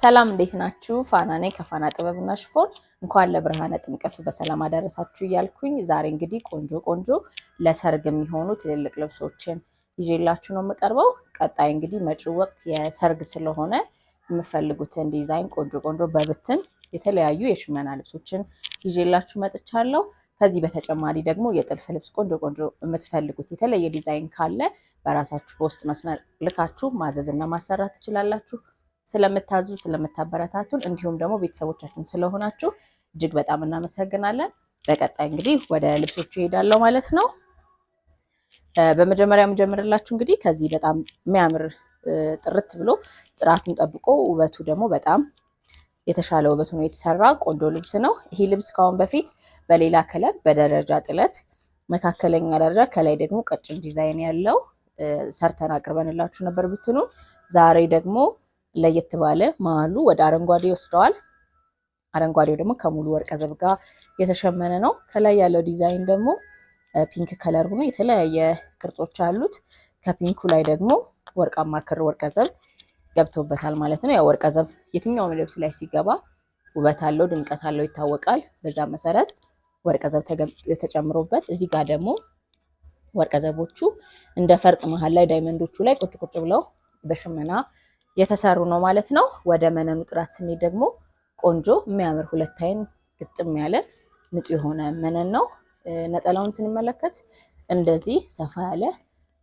ሰላም እንዴት ናችሁ? ፋና ነኝ ከፋና ጥበብና ሽፎን። እንኳን ለብርሃነ ጥምቀቱ በሰላም አደረሳችሁ እያልኩኝ ዛሬ እንግዲህ ቆንጆ ለሰርግ የሚሆኑ ትልልቅ ልብሶችን ይዤላችሁ ነው የምቀርበው። ቀጣይ እንግዲህ መጪው ወቅት የሰርግ ስለሆነ የምፈልጉትን ዲዛይን ቆንጆ በብትን የተለያዩ የሽመና ልብሶችን ይዤላችሁ መጥቻለሁ። ከዚህ በተጨማሪ ደግሞ የጥልፍ ልብስ ቆንጆ የምትፈልጉት የተለየ ዲዛይን ካለ በራሳችሁ በውስጥ መስመር ልካችሁ ማዘዝና ማሰራት ትችላላችሁ። ስለምታዙ ስለምታበረታቱን እንዲሁም ደግሞ ቤተሰቦቻችን ስለሆናችሁ እጅግ በጣም እናመሰግናለን። በቀጣይ እንግዲህ ወደ ልብሶቹ እሄዳለሁ ማለት ነው። በመጀመሪያ የምጀምርላችሁ እንግዲህ ከዚህ በጣም የሚያምር ጥርት ብሎ ጥራቱን ጠብቆ ውበቱ ደግሞ በጣም የተሻለ ውበቱ ነው የተሰራ ቆንጆ ልብስ ነው። ይህ ልብስ ካሁን በፊት በሌላ ከለር በደረጃ ጥለት መካከለኛ ደረጃ ከላይ ደግሞ ቀጭን ዲዛይን ያለው ሰርተን አቅርበንላችሁ ነበር ብትኑ። ዛሬ ደግሞ ለየት ባለ መሀሉ ወደ አረንጓዴ ወስደዋል። አረንጓዴው ደግሞ ከሙሉ ወርቀ ዘብ ጋር የተሸመነ ነው። ከላይ ያለው ዲዛይን ደግሞ ፒንክ ከለር ሆኖ የተለያየ ቅርጾች አሉት። ከፒንኩ ላይ ደግሞ ወርቃማ ክር ወርቀ ዘብ ገብቶበታል ማለት ነው። ያው ወርቀ ዘብ የትኛውም ልብስ ላይ ሲገባ ውበት አለው፣ ድምቀት አለው ይታወቃል። በዛ መሰረት ወርቀ ዘብ ተጨምሮበት እዚህ ጋር ደግሞ ወርቀ ዘቦቹ እንደ ፈርጥ መሀል ላይ ዳይመንዶቹ ላይ ቁጭ ብለው በሽመና የተሰሩ ነው ማለት ነው። ወደ መነኑ ጥራት ስንሄድ ደግሞ ቆንጆ የሚያምር ሁለት አይን ግጥም ያለ ንጹህ የሆነ መነን ነው። ነጠላውን ስንመለከት እንደዚህ ሰፋ ያለ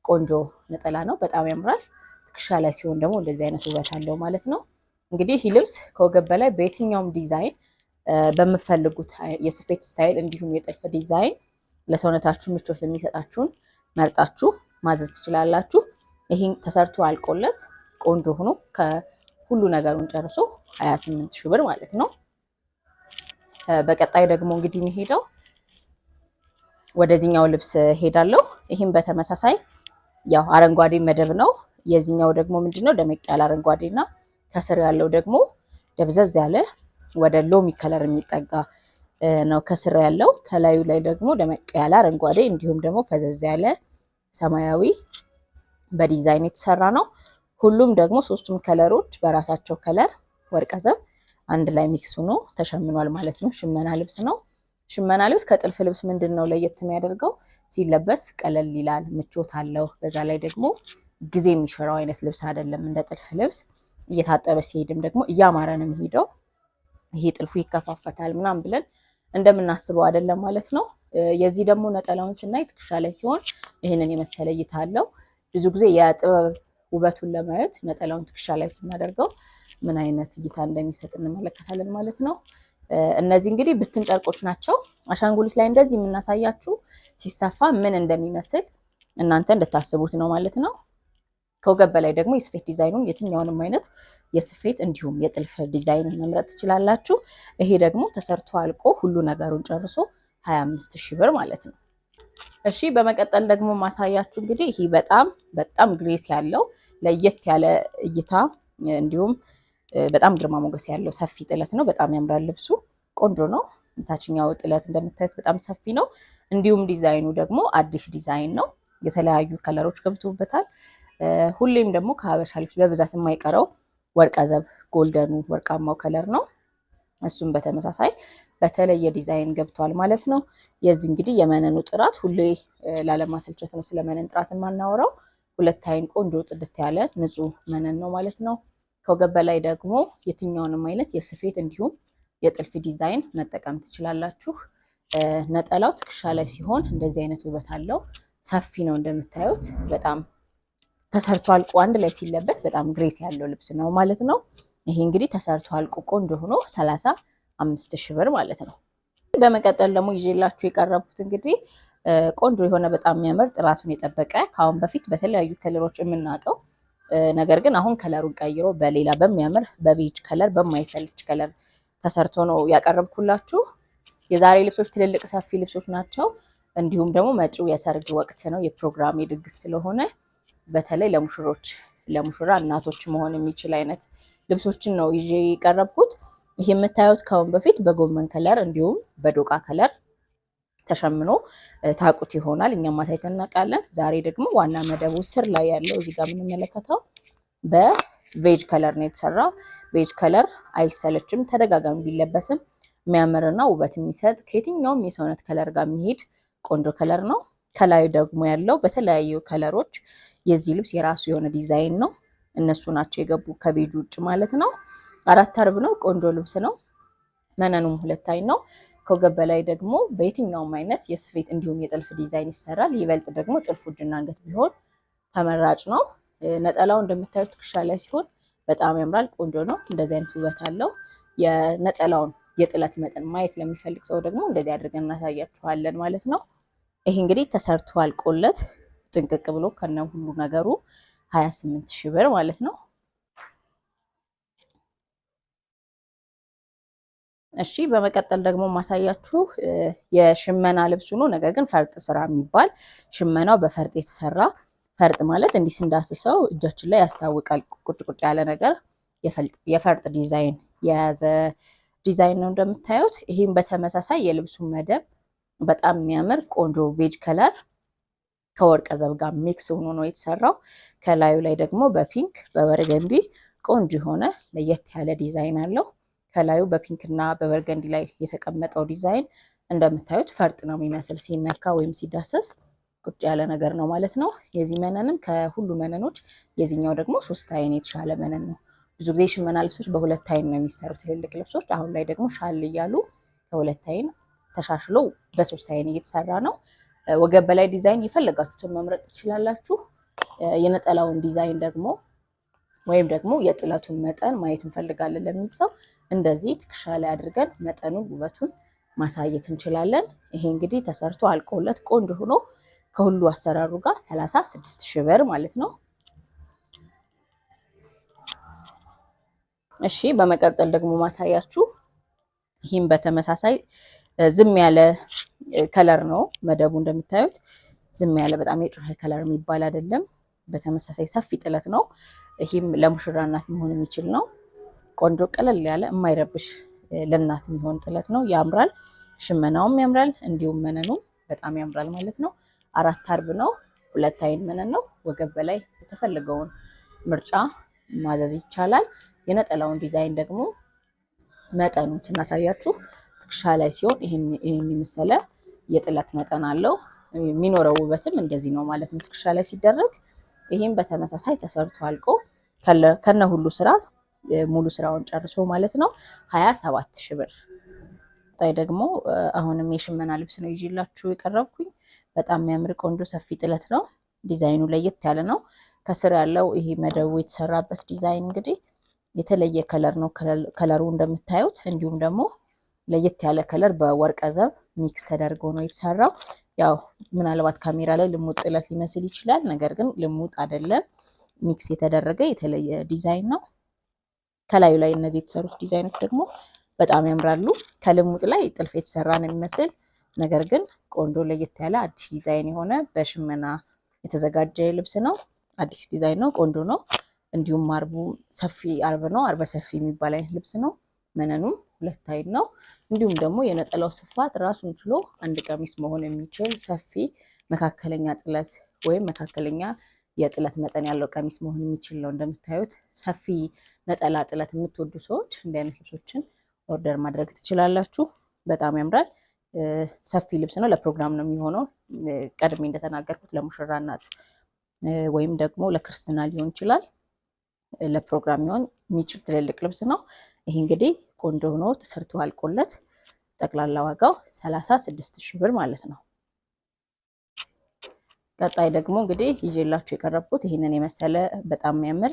ቆንጆ ነጠላ ነው፣ በጣም ያምራል። ትከሻ ላይ ሲሆን ደግሞ እንደዚህ አይነት ውበት አለው ማለት ነው። እንግዲህ ይህ ልብስ ከወገብ በላይ በየትኛውም ዲዛይን በምፈልጉት የስፌት ስታይል እንዲሁም የጥልፍ ዲዛይን ለሰውነታችሁ ምቾት የሚሰጣችሁን መርጣችሁ ማዘዝ ትችላላችሁ። ይህን ተሰርቶ አልቆለት ቆንጆ ሆኖ ከሁሉ ነገሩን ጨርሶ 28 ሺህ ብር ማለት ነው። በቀጣይ ደግሞ እንግዲህ የሚሄደው ወደዚህኛው ልብስ ሄዳለሁ። ይህም በተመሳሳይ ያው አረንጓዴ መደብ ነው። የዚህኛው ደግሞ ምንድነው ደመቅ ያለ አረንጓዴና ከስር ያለው ደግሞ ደብዘዝ ያለ ወደ ሎሚ ከለር የሚጠጋ ነው ከስር ያለው። ከላዩ ላይ ደግሞ ደመቅ ያለ አረንጓዴ እንዲሁም ደግሞ ፈዘዝ ያለ ሰማያዊ በዲዛይን የተሰራ ነው። ሁሉም ደግሞ ሶስቱም ከለሮች በራሳቸው ከለር ወርቀ ዘብ አንድ ላይ ሚክስ ሆኖ ተሸምኗል ማለት ነው። ሽመና ልብስ ነው። ሽመና ልብስ ከጥልፍ ልብስ ምንድን ነው ለየት የሚያደርገው? ሲለበስ ቀለል ይላል፣ ምቾት አለው። በዛ ላይ ደግሞ ጊዜ የሚሽረው አይነት ልብስ አይደለም። እንደ ጥልፍ ልብስ እየታጠበ ሲሄድም ደግሞ እያማረ ነው የሚሄደው። ይሄ ጥልፉ ይከፋፈታል ምናምን ብለን እንደምናስበው አይደለም ማለት ነው። የዚህ ደግሞ ነጠላውን ስናይ ትከሻ ላይ ሲሆን ይህንን የመሰለ እይታ አለው። ብዙ ጊዜ የጥበብ ውበቱን ለማየት ነጠላውን ትከሻ ላይ ስናደርገው ምን አይነት እይታ እንደሚሰጥ እንመለከታለን ማለት ነው። እነዚህ እንግዲህ ብትን ጨርቆች ናቸው። አሻንጉሊት ላይ እንደዚህ የምናሳያችሁ ሲሰፋ ምን እንደሚመስል እናንተ እንድታስቡት ነው ማለት ነው። ከወገብ በላይ ደግሞ የስፌት ዲዛይኑን የትኛውንም አይነት የስፌት እንዲሁም የጥልፍ ዲዛይን መምረጥ ትችላላችሁ። ይሄ ደግሞ ተሰርቶ አልቆ ሁሉ ነገሩን ጨርሶ 25 ሺህ ብር ማለት ነው። እሺ በመቀጠል ደግሞ ማሳያችሁ እንግዲህ ይሄ በጣም ግሬስ ያለው ለየት ያለ እይታ እንዲሁም በጣም ግርማ ሞገስ ያለው ሰፊ ጥለት ነው። በጣም ያምራል ልብሱ፣ ቆንጆ ነው። ታችኛው ጥለት እንደምታዩት በጣም ሰፊ ነው። እንዲሁም ዲዛይኑ ደግሞ አዲስ ዲዛይን ነው። የተለያዩ ከለሮች ገብቶበታል። ሁሌም ደግሞ ከሀበሻ ልብስ በብዛት የማይቀረው ወርቀ ዘብ ጎልደኑ ወርቃማው ከለር ነው። እሱም በተመሳሳይ በተለየ ዲዛይን ገብቷል ማለት ነው። የዚህ እንግዲህ የመነኑ ጥራት ሁሌ ላለማሰልቸት ነው ስለ መነን ጥራት የማናወራው። ሁለት አይን ቆንጆ ጽድት ያለ ንጹህ መነን ነው ማለት ነው። ከወገብ በላይ ደግሞ የትኛውንም አይነት የስፌት እንዲሁም የጥልፍ ዲዛይን መጠቀም ትችላላችሁ። ነጠላው ትከሻ ላይ ሲሆን እንደዚህ አይነት ውበት አለው። ሰፊ ነው እንደምታዩት። በጣም ተሰርቶ አልቆ አንድ ላይ ሲለበስ በጣም ግሬስ ያለው ልብስ ነው ማለት ነው። ይሄ እንግዲህ ተሰርቶ አልቆ ቆንጆ ሆኖ 35 ሺህ ብር ማለት ነው። በመቀጠል ደግሞ ይዤላችሁ የቀረቡት እንግዲህ ቆንጆ የሆነ በጣም የሚያምር ጥራቱን የጠበቀ ከአሁን በፊት በተለያዩ ከለሮች የምናውቀው ነገር ግን አሁን ከለሩን ቀይሮ በሌላ በሚያምር በቤጅ ከለር በማይሰልች ከለር ተሰርቶ ነው ያቀረብኩላችሁ። የዛሬ ልብሶች ትልልቅ ሰፊ ልብሶች ናቸው። እንዲሁም ደግሞ መጪው የሰርግ ወቅት ነው፣ የፕሮግራም የድግስ ስለሆነ በተለይ ለሙሽራ እናቶች መሆን የሚችል አይነት ልብሶችን ነው ይዤ የቀረብኩት። ይህ የምታዩት ካሁን በፊት በጎመን ከለር እንዲሁም በዶቃ ከለር ተሸምኖ ታቁት ይሆናል። እኛም ማሳየት እናውቃለን። ዛሬ ደግሞ ዋና መደቡ ስር ላይ ያለው እዚህ ጋር የምንመለከተው ቬጅ ከለር ነው የተሰራው። ቬጅ ከለር አይሰለችም፣ ተደጋጋሚ ቢለበስም የሚያምርና ውበት የሚሰጥ ከየትኛውም የሰውነት ከለር ጋር የሚሄድ ቆንጆ ከለር ነው። ከላይ ደግሞ ያለው በተለያዩ ከለሮች የዚህ ልብስ የራሱ የሆነ ዲዛይን ነው። እነሱ ናቸው የገቡ ከቤጁ ውጭ ማለት ነው። 4 አርብ ነው። ቆንጆ ልብስ ነው። መነኑም 2 አይን ነው። ከወገብ በላይ ደግሞ በየትኛውም አይነት የስፌት እንዲሁም የጥልፍ ዲዛይን ይሰራል። ይበልጥ ደግሞ ጥልፉ እጅና አንገት ቢሆን ተመራጭ ነው። ነጠላው እንደምታዩት ትከሻ ላይ ሲሆን በጣም ያምራል። ቆንጆ ነው። እንደዚህ አይነት ውበት አለው። የነጠላውን የጥለት መጠን ማየት ለሚፈልግ ሰው ደግሞ እንደዚህ አድርገን እናሳያችኋለን ማለት ነው። ይሄ እንግዲህ ተሰርቶ አልቆለት ጥንቅቅ ብሎ ከነ ሁሉ ነገሩ 28,000 ብር ማለት ነው። እሺ በመቀጠል ደግሞ ማሳያችሁ የሽመና ልብሱ ነው። ነገር ግን ፈርጥ ስራ የሚባል ሽመናው በፈርጥ የተሰራ ፈርጥ ማለት እንዲህ ስንዳስሰው እጃችን ላይ ያስታውቃል። ቁጭ ቁጭ ያለ ነገር የፈርጥ ዲዛይን የያዘ ዲዛይን ነው እንደምታዩት። ይህም በተመሳሳይ የልብሱ መደብ በጣም የሚያምር ቆንጆ ቬጅ ከለር ከወርቀ ዘብ ጋር ሚክስ ሆኖ ነው የተሰራው። ከላዩ ላይ ደግሞ በፒንክ በበርገንዲ ቆንጆ የሆነ ለየት ያለ ዲዛይን አለው። ከላዩ በፒንክ እና በበርገንዲ ላይ የተቀመጠው ዲዛይን እንደምታዩት ፈርጥ ነው የሚመስል ሲነካ ወይም ሲዳሰስ ቁጭ ያለ ነገር ነው ማለት ነው። የዚህ መነንም ከሁሉ መነኖች የዚህኛው ደግሞ 3 አይን የተሻለ መነን ነው። ብዙ ጊዜ ሽመና ልብሶች በ2 አይን ነው የሚሰሩ ትልልቅ ልብሶች። አሁን ላይ ደግሞ ሻል እያሉ ከ2 አይን ተሻሽሎ በ3 አይን እየተሰራ ነው። ወገብ በላይ ዲዛይን የፈለጋችሁትን መምረጥ ትችላላችሁ። የነጠላውን ዲዛይን ደግሞ ወይም ደግሞ የጥለቱን መጠን ማየት እንፈልጋለን ለሚል ሰው እንደዚህ ትከሻ ላይ አድርገን መጠኑን ውበቱን ማሳየት እንችላለን። ይሄ እንግዲህ ተሰርቶ አልቆለት ቆንጆ ሆኖ ከሁሉ አሰራሩ ጋር 36,000 ብር ማለት ነው። እሺ በመቀጠል ደግሞ ማሳያችሁ ይህም በተመሳሳይ ዝም ያለ ከለር ነው። መደቡ እንደምታዩት ዝም ያለ በጣም የጮኸ ከለር የሚባል አይደለም። በተመሳሳይ ሰፊ ጥለት ነው። ይህም ለሙሽራ እናት መሆን የሚችል ነው። ቆንጆ ቀለል ያለ የማይረብሽ ለእናት የሚሆን ጥለት ነው። ያምራል። ሽመናውም ያምራል፣ እንዲሁም መነኑም በጣም ያምራል ማለት ነው። 4 አርብ ነው። 2 አይን መነን ነው። ወገብ በላይ የተፈለገውን ምርጫ ማዘዝ ይቻላል። የነጠላውን ዲዛይን ደግሞ መጠኑን ስናሳያችሁ ትከሻ ላይ ሲሆን ይህን የመሰለ የጥለት መጠን አለው። የሚኖረው ውበትም እንደዚህ ነው ማለት ነው ትከሻ ላይ ሲደረግ። ይህም በተመሳሳይ ተሰርቶ አልቆ ከነ ሁሉ ስራ ሙሉ ስራውን ጨርሶ ማለት ነው 27,000 ብር። ጣይ ደግሞ አሁንም የሽመና ልብስ ነው ይዤላችሁ የቀረብኩኝ። በጣም የሚያምር ቆንጆ ሰፊ ጥለት ነው። ዲዛይኑ ለየት ያለ ነው። ከስር ያለው ይሄ መደቡ የተሰራበት ዲዛይን እንግዲህ የተለየ ከለር ነው። ከለሩ እንደምታዩት እንዲሁም ደግሞ ለየት ያለ ከለር በወርቀ ዘብ ሚክስ ተደርጎ ነው የተሰራው። ያው ምናልባት ካሜራ ላይ ልሙጥ ጥለት ሊመስል ይችላል። ነገር ግን ልሙጥ አይደለም፣ ሚክስ የተደረገ የተለየ ዲዛይን ነው። ከላዩ ላይ እነዚህ የተሰሩት ዲዛይኖች ደግሞ በጣም ያምራሉ። ከልሙጥ ላይ ጥልፍ የተሰራ ነው የሚመስል፣ ነገር ግን ቆንጆ ለየት ያለ አዲስ ዲዛይን የሆነ በሽመና የተዘጋጀ ልብስ ነው። አዲስ ዲዛይን ነው። ቆንጆ ነው። እንዲሁም አርቡ ሰፊ አርብ ነው። አርበ ሰፊ የሚባል አይነት ልብስ ነው። መነኑም 2 አይን ነው። እንዲሁም ደግሞ የነጠላው ስፋት ራሱን ችሎ አንድ ቀሚስ መሆን የሚችል ሰፊ መካከለኛ ጥለት ወይም መካከለኛ የጥለት መጠን ያለው ቀሚስ መሆን የሚችል ነው። እንደምታዩት ሰፊ ነጠላ ጥለት የምትወዱ ሰዎች እንዲህ አይነት ልብሶችን ኦርደር ማድረግ ትችላላችሁ። በጣም ያምራል። ሰፊ ልብስ ነው። ለፕሮግራም ነው የሚሆነው። ቀድሜ እንደተናገርኩት ለሙሽራ እናት ወይም ደግሞ ለክርስትና ሊሆን ይችላል። ለፕሮግራም ሊሆን የሚችል ትልልቅ ልብስ ነው። ይሄ እንግዲህ ቆንጆ ሆኖ ተሰርቶ አልቆለት ጠቅላላ ዋጋው 36,000 ብር ማለት ነው። ቀጣይ ደግሞ እንግዲህ ይዤላችሁ የቀረብኩት ይህንን የመሰለ በጣም የሚያምር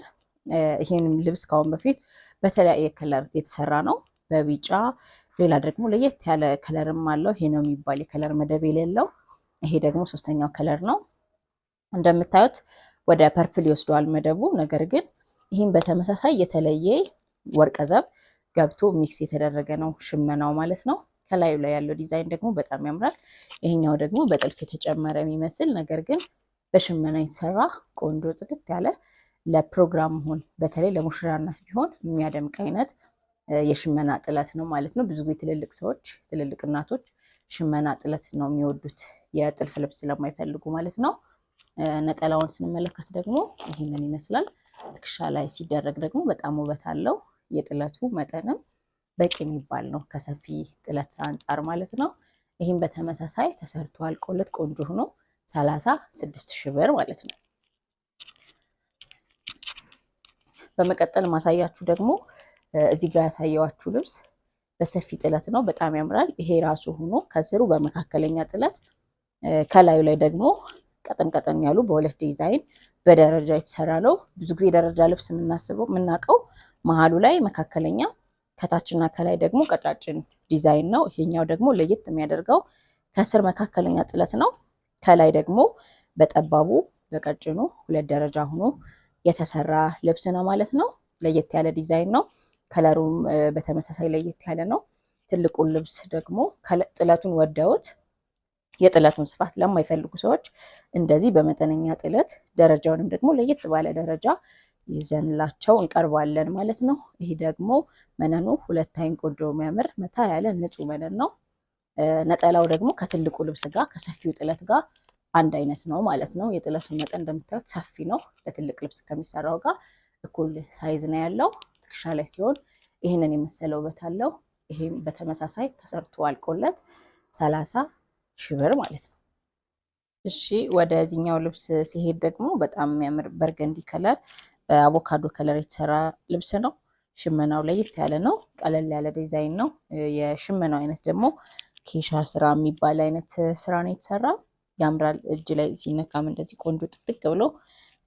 ይህንን ልብስ ካሁን በፊት በተለያየ ከለር የተሰራ ነው። በቢጫ ሌላ ደግሞ ለየት ያለ ከለርም አለው። ይሄ ነው የሚባል የከለር መደብ የሌለው። ይሄ ደግሞ 3ኛው ከለር ነው። እንደምታዩት ወደ ፐርፕል ይወስደዋል መደቡ። ነገር ግን ይህም በተመሳሳይ የተለየ ወርቀ ዘብ ገብቶ ሚክስ የተደረገ ነው ሽመናው ማለት ነው። ከላዩ ላይ ያለው ዲዛይን ደግሞ በጣም ያምራል። ይሄኛው ደግሞ በጥልፍ የተጨመረ የሚመስል ነገር ግን በሽመና የተሰራ ቆንጆ ጽድት ያለ ለፕሮግራም መሆን በተለይ ለሙሽራ እናት ቢሆን የሚያደምቅ አይነት የሽመና ጥለት ነው ማለት ነው። ብዙ ጊዜ ትልልቅ ሰዎች ትልልቅ እናቶች ሽመና ጥለት ነው የሚወዱት የጥልፍ ልብስ ስለማይፈልጉ ማለት ነው። ነጠላውን ስንመለከት ደግሞ ይህንን ይመስላል። ትከሻ ላይ ሲደረግ ደግሞ በጣም ውበት አለው። የጥለቱ መጠንም በቂ የሚባል ነው ከሰፊ ጥለት አንጻር ማለት ነው። ይህም በተመሳሳይ ተሰርቶ አልቆለት ቆንጆ ሆኖ 36,000 ብር ማለት ነው። በመቀጠል ማሳያችሁ ደግሞ እዚህ ጋር ያሳየዋችሁ ልብስ በሰፊ ጥለት ነው። በጣም ያምራል። ይሄ ራሱ ሆኖ ከስሩ በመካከለኛ ጥለት ከላዩ ላይ ደግሞ ቀጠን ቀጠን ያሉ በሁለት ዲዛይን በደረጃ የተሰራ ነው። ብዙ ጊዜ ደረጃ ልብስ የምናውቀው መሀሉ ላይ መካከለኛ፣ ከታችና ከላይ ደግሞ ቀጫጭን ዲዛይን ነው። ይሄኛው ደግሞ ለየት የሚያደርገው ከስር መካከለኛ ጥለት ነው። ከላይ ደግሞ በጠባቡ በቀጭኑ ሁለት ደረጃ ሆኖ የተሰራ ልብስ ነው ማለት ነው። ለየት ያለ ዲዛይን ነው። ከለሩም በተመሳሳይ ለየት ያለ ነው። ትልቁን ልብስ ደግሞ ጥለቱን ወደውት የጥለቱን ስፋት ለማይፈልጉ ሰዎች እንደዚህ በመጠነኛ ጥለት ደረጃውንም ደግሞ ለየት ባለ ደረጃ ይዘንላቸው እንቀርባለን ማለት ነው። ይሄ ደግሞ መነኑ ሁለት አይን ቆንጆ የሚያምር መታ ያለ ንጹህ መነን ነው። ነጠላው ደግሞ ከትልቁ ልብስ ጋር ከሰፊው ጥለት ጋር አንድ አይነት ነው ማለት ነው። የጥለቱን መጠን እንደምታዩት ሰፊ ነው። ለትልቅ ልብስ ከሚሰራው ጋር እኩል ሳይዝ ነው ያለው። ትከሻ ላይ ሲሆን ይህንን የመሰለ ውበት አለው። ይሄም በተመሳሳይ ተሰርቶ አልቆለት 30,000 ብር ማለት ነው። እሺ ወደዚህኛው ልብስ ሲሄድ ደግሞ በጣም የሚያምር በርገንዲ ከለር በአቮካዶ ከለር የተሰራ ልብስ ነው። ሽመናው ለየት ያለ ነው። ቀለል ያለ ዲዛይን ነው። የሽመናው አይነት ደግሞ ኬሻ ስራ የሚባል አይነት ስራ ነው የተሰራ። ያምራል። እጅ ላይ ሲነካም እንደዚህ ቆንጆ ጥቅጥቅ ብሎ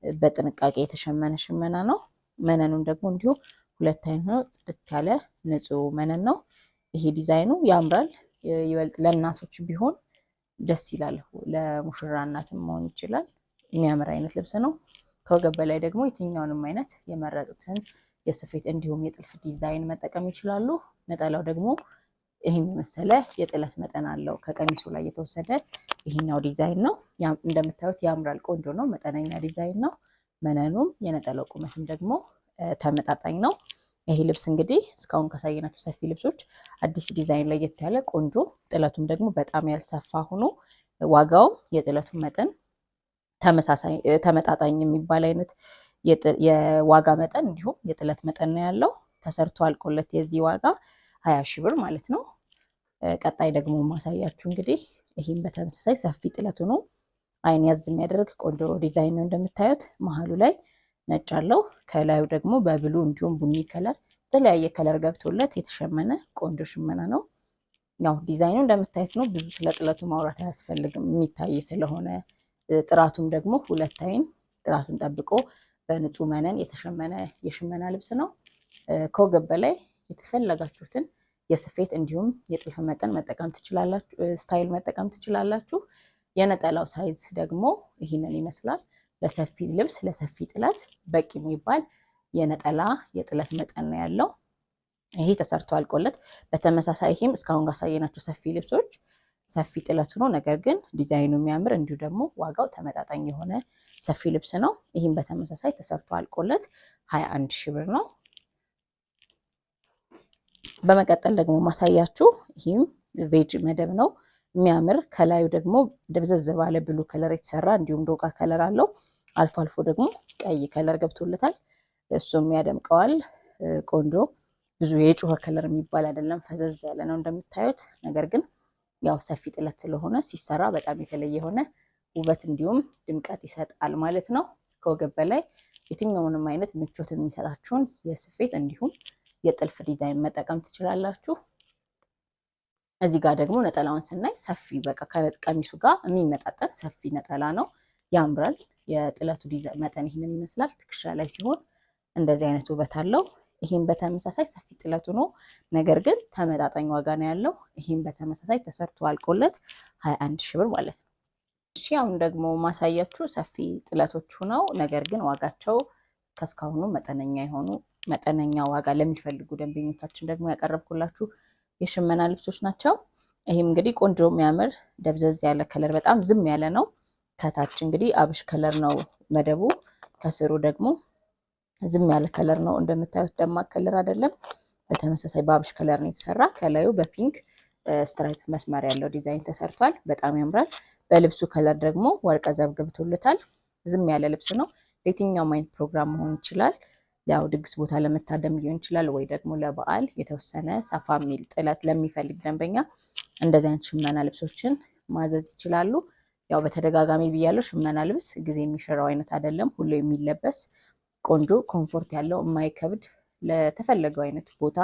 በጥንቃቄ የተሸመነ ሽመና ነው። መነኑም ደግሞ እንዲሁ ሁለት አይነት ነው። ጽድት ያለ ንጹህ መነን ነው። ይሄ ዲዛይኑ ያምራል። ይበልጥ ለእናቶች ቢሆን ደስ ይላል። ለሙሽራ እናትም መሆን ይችላል። የሚያምር አይነት ልብስ ነው። ከወገብ በላይ ደግሞ የትኛውንም አይነት የመረጡትን የስፌት እንዲሁም የጥልፍ ዲዛይን መጠቀም ይችላሉ። ነጠላው ደግሞ ይህን የመሰለ የጥለት መጠን አለው። ከቀሚሱ ላይ የተወሰደ ይህኛው ዲዛይን ነው። እንደምታዩት ያምራል። ቆንጆ ነው። መጠነኛ ዲዛይን ነው። መነኑም የነጠላው ቁመትም ደግሞ ተመጣጣኝ ነው። ይሄ ልብስ እንግዲህ እስካሁን ካሳየናችሁ ሰፊ ልብሶች አዲስ ዲዛይን ለየት ያለ ቆንጆ፣ ጥለቱም ደግሞ በጣም ያልሰፋ ሆኖ ዋጋውም የጥለቱን መጠን ተመጣጣኝ የሚባል አይነት የዋጋ መጠን እንዲሁም የጥለት መጠን ነው ያለው። ተሰርቶ አልቆለት የዚህ ዋጋ 20,000 ብር ማለት ነው። ቀጣይ ደግሞ ማሳያችሁ እንግዲህ ይህም በተመሳሳይ ሰፊ ጥለት ሆኖ አይን ያዝ የሚያደርግ ቆንጆ ዲዛይን ነው። እንደምታዩት መሀሉ ላይ ነጭ አለው። ከላዩ ደግሞ በብሉ እንዲሁም ቡኒ ከለር የተለያየ ከለር ገብቶለት የተሸመነ ቆንጆ ሽመና ነው። ያው ዲዛይኑ እንደምታዩት ነው። ብዙ ስለ ጥለቱ ማውራት አያስፈልግም የሚታይ ስለሆነ። ጥራቱም ደግሞ ሁለት አይን ጥራቱን ጠብቆ በንጹህ መነን የተሸመነ የሽመና ልብስ ነው። ከወገብ በላይ የተፈለጋችሁትን የስፌት እንዲሁም የጥልፍ መጠን መጠቀም ትችላላችሁ፣ ስታይል መጠቀም ትችላላችሁ። የነጠላው ሳይዝ ደግሞ ይህንን ይመስላል። ለሰፊ ልብስ ለሰፊ ጥለት በቂ የሚባል የነጠላ የጥለት መጠን ነው ያለው። ይሄ ተሰርቶ አልቆለት በተመሳሳይ ይሄም እስካሁን ካሳየናቸው ሰፊ ልብሶች ሰፊ ጥለቱ ነው። ነገር ግን ዲዛይኑ የሚያምር እንዲሁ ደግሞ ዋጋው ተመጣጣኝ የሆነ ሰፊ ልብስ ነው። ይህም በተመሳሳይ ተሰርቶ አልቆለት 21,000 ብር ነው። በመቀጠል ደግሞ ማሳያችሁ ይህም ቬጅ መደብ ነው። የሚያምር ከላዩ ደግሞ ደብዘዝ ባለ ብሉ ከለር የተሰራ እንዲሁም ዶቃ ከለር አለው። አልፎ አልፎ ደግሞ ቀይ ከለር ገብቶለታል። እሱም ያደምቀዋል። ቆንጆ ብዙ የጮኸ ከለር የሚባል አይደለም፣ ፈዘዝ ያለ ነው እንደምታዩት። ነገር ግን ያው ሰፊ ጥለት ስለሆነ ሲሰራ በጣም የተለየ የሆነ ውበት እንዲሁም ድምቀት ይሰጣል ማለት ነው። ከወገብ በላይ የትኛውንም አይነት ምቾት የሚሰጣችሁን የስፌት እንዲሁም የጥልፍ ዲዛይን መጠቀም ትችላላችሁ። እዚህ ጋር ደግሞ ነጠላውን ስናይ ሰፊ በቃ ከቀሚሱ ጋር የሚመጣጠን ሰፊ ነጠላ ነው። ያምራል። የጥለቱ ዲዛይን መጠን ይህንን ይመስላል። ትከሻ ላይ ሲሆን እንደዚህ አይነት ውበት አለው። ይህም በተመሳሳይ ሰፊ ጥለቱ ነው። ነገር ግን ተመጣጣኝ ዋጋ ነው ያለው። ይህም በተመሳሳይ ተሰርቶ አልቆለት 21,000 ብር ማለት ነው። እሺ አሁን ደግሞ ማሳያችሁ ሰፊ ጥለቶች ነው። ነገር ግን ዋጋቸው ከስካሁኑ መጠነኛ ዋጋ ለሚፈልጉ ደንበኞቻችን ደግሞ ያቀረብኩላችሁ የሽመና ልብሶች ናቸው። ይህም እንግዲህ ቆንጆ የሚያምር ደብዘዝ ያለ ከለር በጣም ዝም ያለ ነው። ከታች እንግዲህ አብሽ ከለር ነው መደቡ። ከስሩ ደግሞ ዝም ያለ ከለር ነው። እንደምታዩት ደማቅ ከለር አይደለም። በተመሳሳይ በአብሽ ከለር ነው የተሰራ። ከላዩ በፒንክ ስትራይፕ መስመር ያለው ዲዛይን ተሰርቷል። በጣም ያምራል። በልብሱ ከለር ደግሞ ወርቀ ዘብ ገብቶለታል። ዝም ያለ ልብስ ነው። ለየትኛውም አይነት ፕሮግራም መሆን ይችላል። ያው ድግስ ቦታ ለመታደም ሊሆን ይችላል፣ ወይ ደግሞ ለበዓል የተወሰነ ሰፋ የሚል ጥለት ለሚፈልግ ደንበኛ እንደዚህ አይነት ሽመና ልብሶችን ማዘዝ ይችላሉ። ያው በተደጋጋሚ ብያለሁ፣ ሽመና ልብስ ጊዜ የሚሽረው አይነት አይደለም። ሁሉ የሚለበስ ቆንጆ ኮምፎርት ያለው የማይከብድ ለተፈለገው አይነት ቦታ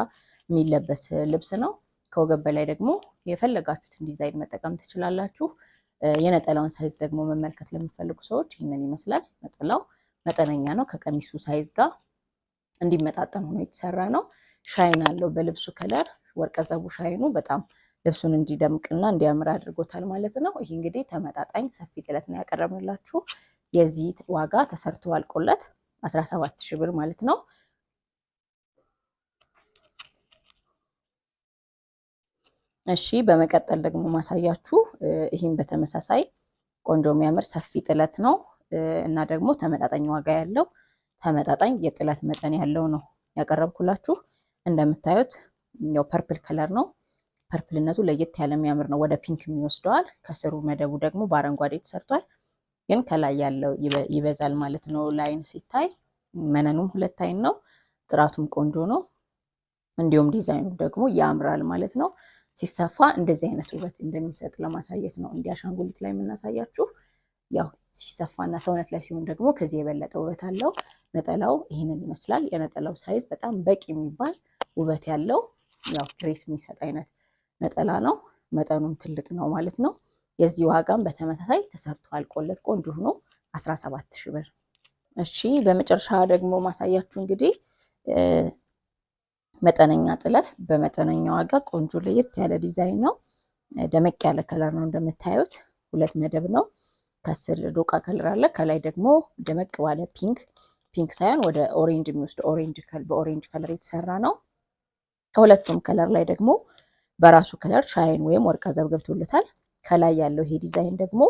የሚለበስ ልብስ ነው። ከወገብ በላይ ደግሞ የፈለጋችሁትን ዲዛይን መጠቀም ትችላላችሁ። የነጠላውን ሳይዝ ደግሞ መመልከት ለሚፈልጉ ሰዎች ይህንን ይመስላል። ነጠላው መጠነኛ ነው። ከቀሚሱ ሳይዝ ጋር እንዲመጣጠን ሆኖ የተሰራ ነው። ሻይን አለው በልብሱ ከለር። ወርቀ ዘቡ ሻይኑ በጣም ልብሱን እንዲደምቅና እንዲያምር አድርጎታል ማለት ነው። ይህ እንግዲህ ተመጣጣኝ ሰፊ ጥለት ነው ያቀረብንላችሁ። የዚህ ዋጋ ተሰርቶ አልቆለት 17,000 ብር ማለት ነው። እሺ በመቀጠል ደግሞ ማሳያችሁ ይህም በተመሳሳይ ቆንጆ የሚያምር ሰፊ ጥለት ነው እና ደግሞ ተመጣጣኝ ዋጋ ያለው ተመጣጣኝ የጥለት መጠን ያለው ነው ያቀረብኩላችሁ። እንደምታዩት ያው ፐርፕል ከለር ነው። ፐርፕልነቱ ለየት ያለ የሚያምር ነው። ወደ ፒንክ የሚወስደዋል። ከስሩ መደቡ ደግሞ በአረንጓዴ ተሰርቷል። ግን ከላይ ያለው ይበዛል ማለት ነው። ላይን ሲታይ መነኑም 2 አይን ነው። ጥራቱም ቆንጆ ነው። እንዲሁም ዲዛይኑ ደግሞ ያምራል ማለት ነው። ሲሰፋ እንደዚህ አይነት ውበት እንደሚሰጥ ለማሳየት ነው እንዲህ አሻንጉሊት ላይ የምናሳያችሁ። ያው ሲሰፋና ሰውነት ላይ ሲሆን ደግሞ ከዚህ የበለጠ ውበት አለው። ነጠላው ይህንን ይመስላል። የነጠላው ሳይዝ በጣም በቂ የሚባል ውበት ያለው ያው ፕሬስ የሚሰጥ አይነት ነጠላ ነው። መጠኑም ትልቅ ነው ማለት ነው። የዚህ ዋጋም በተመሳሳይ ተሰርቶ አልቆለት ቆንጆ ሆኖ 17,000 ብር። እሺ በመጨረሻ ደግሞ ማሳያችሁ እንግዲህ መጠነኛ ጥለት በመጠነኛ ዋጋ ቆንጆ ለየት ያለ ዲዛይን ነው። ደመቅ ያለ ከለር ነው እንደምታዩት። 2 መደብ ነው። ከስር ዶቃ ከለር አለ። ከላይ ደግሞ ደመቅ ባለ ፒንክ ሳይሆን ወደ ኦሬንጅ የሚወስድ በኦሬንጅ ከለር የተሰራ ነው። ከሁለቱም ከለር ላይ ደግሞ በራሱ ከለር ሻይን ወይም ወርቃ ዘብ ገብቶለታል። ከላይ ያለው ይሄ ዲዛይን ደግሞ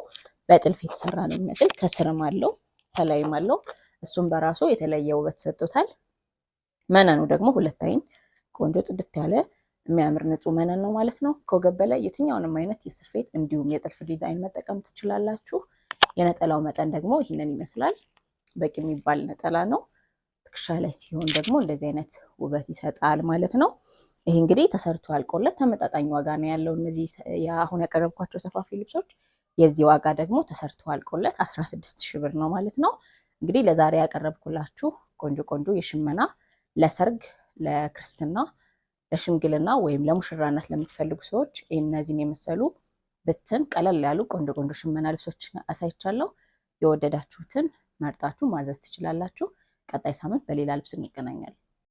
በጥልፍ የተሰራ ነው የሚመስል። ከስርም አለው ከላይም አለው። እሱም በራሱ የተለየ ውበት ሰጥቶታል። መነኑ ደግሞ 2 አይን ቆንጆ ጽድት ያለ የሚያምር ንጹህ መነን ነው ማለት ነው። ከወገብ በላይ የትኛውንም አይነት የስፌት እንዲሁም የጥልፍ ዲዛይን መጠቀም ትችላላችሁ። የነጠላው መጠን ደግሞ ይህንን ይመስላል። በቂ የሚባል ነጠላ ነው። ትከሻ ላይ ሲሆን ደግሞ እንደዚህ አይነት ውበት ይሰጣል ማለት ነው። ይሄ እንግዲህ ተሰርቶ አልቆለት ተመጣጣኝ ዋጋ ነው ያለው። እነዚህ አሁን ያቀረብኳቸው ሰፋፊ ልብሶች የዚህ ዋጋ ደግሞ ተሰርቶ አልቆለት 16,000 ብር ነው ማለት ነው። እንግዲህ ለዛሬ ያቀረብኩላችሁ ቆንጆ የሽመና ለሰርግ፣ ለክርስትና፣ ለሽምግልና ወይም ለሙሽራነት ለምትፈልጉ ሰዎች እነዚህን የመሰሉ ብትን ቀለል ያሉ ቆንጆ ሽመና ልብሶችን አሳይቻለሁ። የወደዳችሁትን መርጣችሁ ማዘዝ ትችላላችሁ። ቀጣይ ሳምንት በሌላ ልብስ እንገናኛለን።